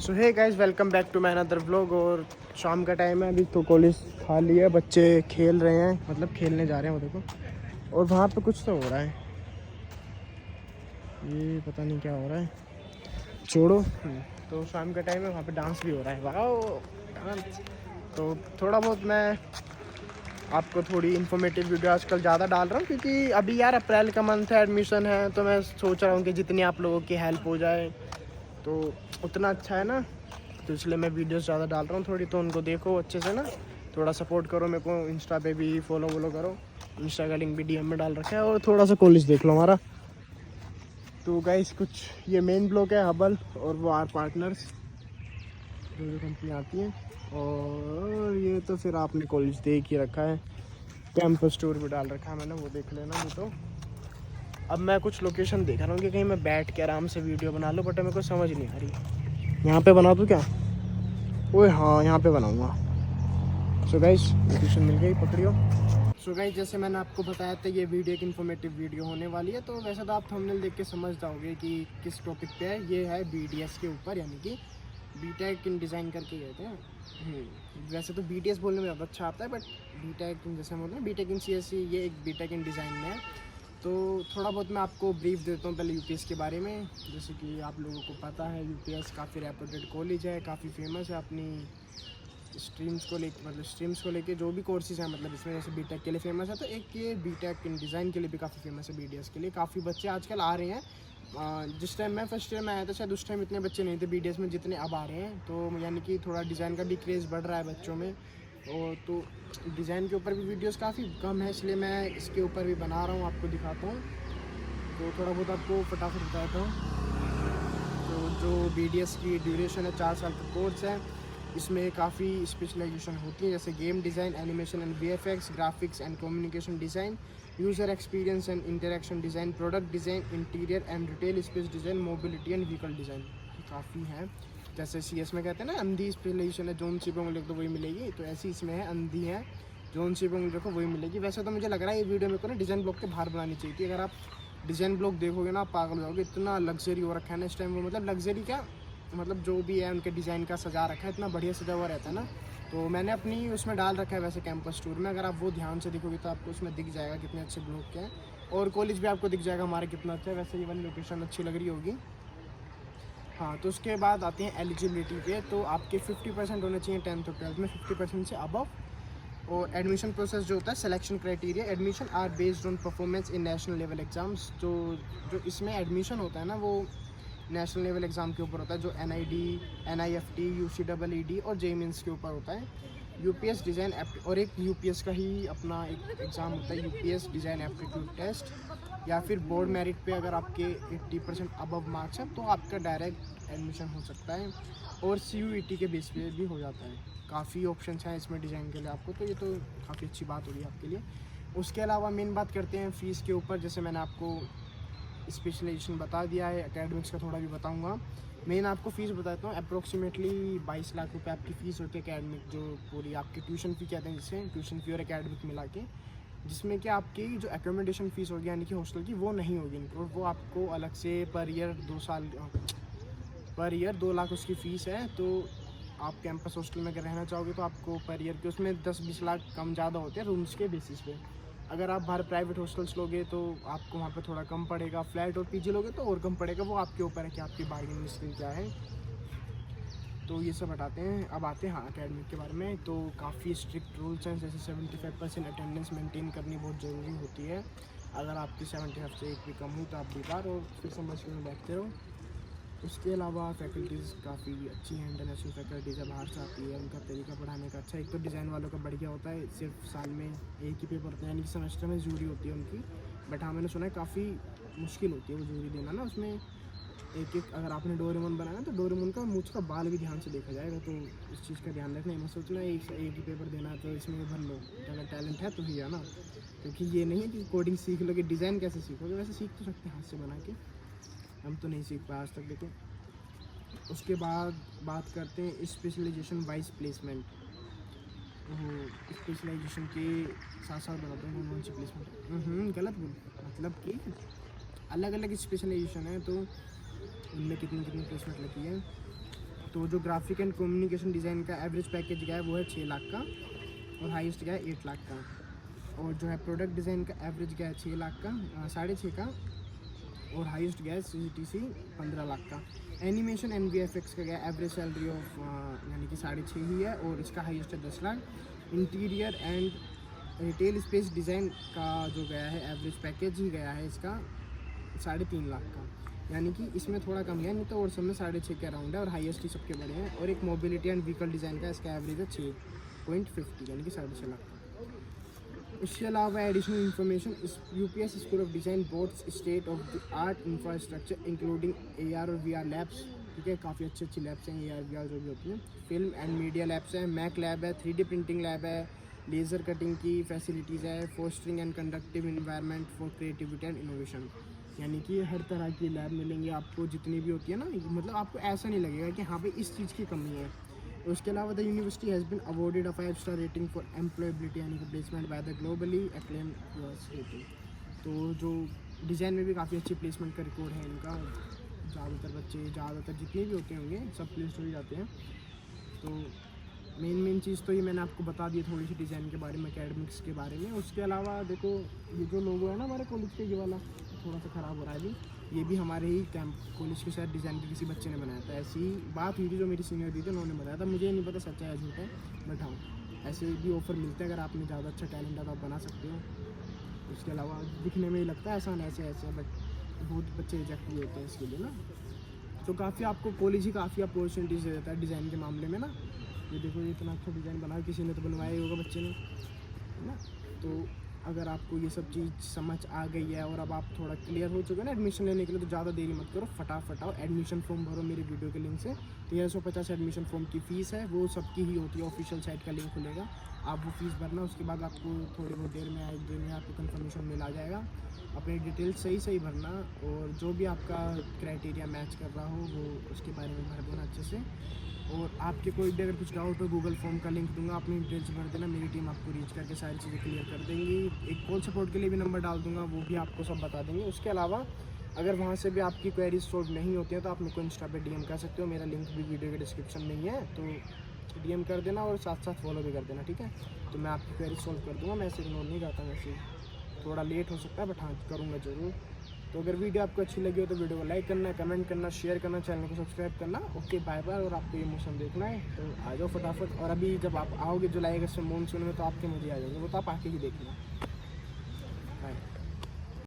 So hey guys, welcome back to my another vlog. और शाम का टाइम है, अभी तो कॉलेज खाली है, बच्चे खेल रहे हैं, मतलब खेलने जा रहे हैं वो देखो। और वहाँ पे कुछ तो हो रहा है, ये पता नहीं क्या हो रहा है, छोड़ो। तो शाम का टाइम है, वहाँ पे डांस भी हो रहा है, वाओ डांस। तो थोड़ा बहुत मैं आपको थोड़ी इन्फॉर्मेटिव वीडियो आजकल ज़्यादा डाल रहा हूँ, क्योंकि अभी यार अप्रैल का मंथ है, एडमिशन है, तो मैं सोच रहा हूँ कि जितनी आप लोगों की हेल्प हो जाए तो उतना अच्छा है ना। तो इसलिए मैं वीडियोस ज़्यादा डाल रहा हूँ थोड़ी, तो उनको देखो अच्छे से ना, थोड़ा सपोर्ट करो मेरे को। इंस्टा पे भी फॉलो करो, इंस्टा का लिंक भी डीएम में डाल रखा है। और थोड़ा सा कॉलेज देख लो हमारा। तो गाइस कुछ ये मेन ब्लॉक है हबल, और वो आर पार्टनर्स जो कंपनी आती है। और ये तो फिर आपने कॉलेज देख ही रखा है, कैंपस टूर भी डाल रखा है मैंने, वो देख लेना। वो तो अब मैं कुछ लोकेशन देख रहा हूँ कि कहीं मैं बैठ के आराम से वीडियो बना लूँ, बट मेरे को समझ नहीं आ रही यहाँ पे बना दूँ क्या। ओए हाँ, यहाँ पे बनाऊँगा। सो गाइस लोकेशन मिल गई, पकड़ियो। सो गाइस जैसे मैंने आपको बताया था, ये वीडियो एक इन्फॉर्मेटिव वीडियो होने वाली है। तो वैसे तो आप थंबनेल देख के समझ जाओगे कि किस टॉपिक पे है। ये है बीडीएस के ऊपर, यानी कि बीटेक इन डिज़ाइन करके कहते हैं। वैसे तो बीटीएस बोलने में ज़्यादा अच्छा आता है, बट बीटेक जैसे हम बोलते हैं बीटेक इन सीएससी, ये एक बीटेक इन डिज़ाइन में है। तो थोड़ा बहुत मैं आपको ब्रीफ देता हूँ पहले यूपीएस के बारे में। जैसे कि आप लोगों को पता है, यूपीएस काफ़ी रेपुटेड कॉलेज है, काफ़ी फेमस है अपनी स्ट्रीम्स को लेकर, मतलब स्ट्रीम्स को लेके जो भी कोर्सेज हैं, मतलब इसमें जैसे बीटेक के लिए फेमस है, तो एक ये बीटेक इन डिज़ाइन के लिए भी काफ़ी फेमस है। बीडीएस के लिए काफ़ी बच्चे आजकल आ रहे हैं। जिस टाइम मैं फर्स्ट ईयर में आया था, शायद उस टाइम इतने बच्चे नहीं थे बीडीएस में जितने अब आ रहे हैं। तो यानी कि थोड़ा डिज़ाइन का भी क्रेज़ बढ़ रहा है बच्चों में। और तो डिज़ाइन के ऊपर भी वीडियोस काफ़ी कम है, इसलिए मैं इसके ऊपर भी बना रहा हूँ, आपको दिखाता हूँ। तो थोड़ा बहुत आपको फटाफट बताता हूँ। तो जो बीडीएस की ड्यूरेशन है, 4 साल का कोर्स है। इसमें काफ़ी स्पेशलाइजेशन होती है, जैसे game design, animation and VFX, graphics and communication design, user experience and interaction design, product design, interior and retail space design, mobility and vehicle design. काफ़ी है। जैसे सीएस में कहते हैं ना अंधी स्पेशलाइजेशन है, जोन सी पे उंगली तो वही मिलेगी, तो ऐसी इसमें है, अंधी है, जोन सी पे उंगली रखो वही मिलेगी। वैसे तो मुझे लग रहा है ये वीडियो मेरे को ना डिज़ाइन ब्लॉक के बाहर बनानी चाहिए थी। अगर आप डिज़ाइन ब्लॉक देखोगे ना, आप पागल हो जाओगे, इतना लग्जरी हो रखा है ना इस टाइम। वो मतलब लग्जरी क्या, मतलब जो भी है उनके डिज़ाइन का सजा रखा है, इतना बढ़िया सजा हुआ रहता है ना। तो मैंने अपनी उसमें डाल रखा है वैसे कैंपस टूर में, अगर आप वो ध्यान से देखोगे तो आपको उसमें दिख जाएगा कितने अच्छे ब्लॉक के हैं। और कॉलेज भी आपको दिख जाएगा हमारे कितना अच्छा है। वैसे ये वाली लोकेशन अच्छी लग रही होगी। हाँ, तो उसके बाद आते हैं एलिजिबिलिटी पे। तो आपके 50% होने चाहिए 10th और 12th में, 50% से अबव। और एडमिशन प्रोसेस जो होता है, selection criteria, admission are based on performance in national level exams. जो इसमें एडमिशन होता है ना, वो नेशनल लेवल एग्ज़ाम के ऊपर होता है, जो NID, NIFT, UCEED और JEE मेंस के ऊपर होता है। यूपीएस डिज़ाइन और एक यूपीएस का ही अपना एक एग्ज़ाम होता है, यूपीएस डिज़ाइन एप्टीट्यूड टेस्ट। या फिर बोर्ड मेरिट पे अगर आपके 80% अबव मार्क्स हैं तो आपका डायरेक्ट एडमिशन हो सकता है। और CUET के बेस पे भी हो जाता है। काफ़ी ऑप्शंस हैं इसमें डिज़ाइन के लिए आपको, तो ये तो काफ़ी अच्छी बात होगी आपके लिए। उसके अलावा मेन बात करते हैं फ़ीस के ऊपर। जैसे मैंने आपको स्पेशलाइजेशन बता दिया है, एकेडमिक्स का थोड़ा भी बताऊंगा। मेन आपको फ़ीस बताता हूँ, अप्रोक्सीमेटली 22 लाख रुपए आपकी फ़ीस होती है एकेडमिक, जो पूरी आपकी ट्यूशन फ़ी कहते हैं जिसे, ट्यूशन फ़ी और एकेडमिक मिला के। जिसमें कि आपकी जो एकोमोडेशन फ़ीस होगी यानी कि हॉस्टल की, वो नहीं होगी इंक्लूड, वो आपको अलग से पर ईयर 2 लाख उसकी फ़ीस है। तो आप कैंपस हॉस्टल में अगर रहना चाहोगे तो आपको पर ईयर के उसमें 10-20 लाख कम ज़्यादा होते हैं रूम्स के बेसिस पे। अगर आप बाहर प्राइवेट हॉस्टल्स लोगे तो आपको वहाँ पे थोड़ा कम पड़ेगा। फ्लैट और पीजी लोगे तो और कम पड़ेगा, वो आपके ऊपर है कि आपकी बार्गेनिंग स्किल क्या है। तो ये सब हटाते हैं, अब आते हैं हाँ एकेडमिक के बारे में। तो काफ़ी स्ट्रिक्ट रूल्स हैं, जैसे 75% अटेंडेंस मेंटेन करनी बहुत ज़रूरी होती है। अगर आपकी 75 से एक भी कम हुई तो आप बेकार और फिर समझ में बैठते रहो। उसके अलावा फैकल्टीज़ काफ़ी अच्छी हैं, इंटरनेशनल फैकल्टीज़ बाहर से आती है, उनका तरीका पढ़ाने का अच्छा। एक तो डिज़ाइन वालों का बढ़िया होता है, सिर्फ साल में एक ही पेपर होता है, यानी कि सेमेस्टर में जूरी होती है उनकी। बट हाँ मैंने सुना है काफ़ी मुश्किल होती है वो जूरी देना ना। उसमें एक अगर आपने डोरेमोन बनाया तो डोरेमोन का मूंछ का बाल भी ध्यान से देखा जाएगा। तो इस चीज़ का ध्यान रखना है, मैं सोचना एक ही पेपर देना है तो इसमें भर लो, अगर टैलेंट है तो ही है ना। क्योंकि ये नहीं है कि कोडिंग सीख लोगे, डिज़ाइन कैसे सीखोगे, वैसे सीख तो सकते हैं हाथ से बना के, हम तो नहीं सीख पाए आज तक देखो। उसके बाद बात करते हैं स्पेशलाइजेशन वाइज प्लेसमेंट। स्पेशलाइजेशन के साथ साथ बताता हूँ कौन सी प्लेसमेंट गलत बोल, मतलब कि अलग अलग स्पेशलाइजेशन है तो उनमें कितनी कितनी प्लेसमेंट लगी है। तो जो ग्राफिक एंड कम्युनिकेशन डिज़ाइन का एवरेज पैकेज गया है वो है 6 लाख का, और हाईएस्ट गया है 8 लाख का। और जो है प्रोडक्ट डिज़ाइन का एवरेज गया है 6 लाख का, 6.5 का, और हाईएस्ट गया है CTC 15 लाख का। एनिमेशन एंड VFX का गया एवरेज सैलरी ऑफ यानी कि 6.5 ही है, और इसका हाईएस्ट है 10 lakh. Interior and retail space design का जो गया है एवरेज पैकेज ही गया है इसका 3.5 लाख का, यानी कि इसमें थोड़ा कम गया, नहीं तो और सब में 6.5 के अराउंड है, और हाईएस्ट ही सबके बड़े हैं। और एक मोबिलिटी एंड व्हीकल डिज़ाइन का इसका एवरेज है 6.50 यानी कि 6.5 लाख का। इसके अलावा एडिशनल इन्फॉर्मेशन, इस UPS school of design boards state of the art infrastructure including AR और VR लैब्स, ठीक है, काफ़ी अच्छी लैब्स हैं AR VR जो भी होती हैं। फिल्म एंड मीडिया लैब्स हैं, मैक लैब है, 3D प्रिंटिंग लैब है, लेज़र कटिंग की फैसिलिटीज़ है, fostering and conductive environment for creativity and innovation, यानी कि हर तरह की लैब मिलेंगी आपको, जितनी भी होती है ना, मतलब आपको ऐसा नहीं लगेगा कि हाँ भाई इस चीज़ की कमी है। उसके अलावा the university has been awarded a 5 star rating for employability यानी कि placement by the globally acclaimed university. तो जो डिज़ाइन में भी काफ़ी अच्छी प्लेसमेंट का रिकॉर्ड है इनका, ज़्यादातर जितने भी होते होंगे सब प्लेस्ड हो ही जाते हैं। तो मेन चीज़ तो ये मैंने आपको बता दी थोड़ी सी डिज़ाइन के बारे में, एकेडमिक्स के बारे में। उसके अलावा देखो ये जो लोगो है ना हमारे कॉलेज के, ये वाला थोड़ा सा ख़राब हो रहा है अभी, ये भी हमारे ही कैंप कॉलेज के शायद डिज़ाइन के किसी बच्चे ने बनाया था। ऐसी बात हुई थी, जो मेरी सीनियर दी थी उन्होंने बताया था, मुझे नहीं पता सच्चा है झूठ है, बट हाँ ऐसे भी ऑफ़र मिलते हैं, अगर आप में ज़्यादा अच्छा टैलेंट है तो आप बना सकते हो। उसके अलावा दिखने में ही लगता है आसान ऐसे, बट बहुत बच्चे रिजेक्ट भी होते हैं इसके लिए ना। तो काफ़ी आपको कॉलेज ही काफ़ी अपॉर्चुनिटीज़ दे देता है डिज़ाइन के मामले में ना। ये देखो ये इतना अच्छा डिज़ाइन बना, किसी ने तो बनवाया ही होगा बच्चे ने, है ना। तो अगर आपको ये सब चीज़ समझ आ गई है और अब आप थोड़ा क्लियर हो चुके हैं ना एडमिशन लेने के लिए, तो ज़्यादा देरी मत करो, फटाफट आओ एडमिशन फॉर्म भरो मेरी वीडियो के लिंक से। 1350 एडमिशन फॉर्म की फ़ीस है, वो सबकी ही होती है, ऑफिशियल साइट का लिंक खुलेगा, आप वो फीस भरना। उसके बाद आपको थोड़ी बहुत देर में, 1 दिन में आपको कंफर्मेशन मिल आ जाएगा। अपनी डिटेल्स सही भरना, और जो भी आपका क्राइटेरिया मैच कर रहा हो वो उसके बारे में भर देना अच्छे से। और आपके कोई भी अगर कुछ डाउट हो, गूगल फॉर्म का लिंक दूंगा, अपनी डिटेल्स भर देना, मेरी टीम आपको रीच करके सारी चीज़ें क्लियर कर देंगी। एक कॉल सपोर्ट के लिए भी नंबर डाल दूंगा, वो भी आपको सब बता देंगे। उसके अलावा अगर वहाँ से भी आपकी क्वेरीज सॉल्व नहीं होती हैं तो आप मेरे को इंस्टा पे DM कर सकते हो, मेरा लिंक भी वीडियो के डिस्क्रिप्शन में ही है, तो DM कर देना और साथ फॉलो भी कर देना, ठीक है। तो मैं आपकी क्वेरीज सॉल्व कर दूँगा, मैं ऐसे इग्नोर नहीं करता, वैसे थोड़ा लेट हो सकता है बट हाँ करूँगा ज़रूर। तो अगर वीडियो आपको अच्छी लगी हो तो वीडियो को लाइक करना, कमेंट करना, शेयर करना, चैनल को सब्सक्राइब करना। Okay bye bye. और आपको ये मौसम देखना है तो आ जाओ फटाफट। और अभी जब आप आओगे जुलाई अगस्त में मानसून में, तो आपके मजे आ जाएंगे, वो तो आप आके ही देखना।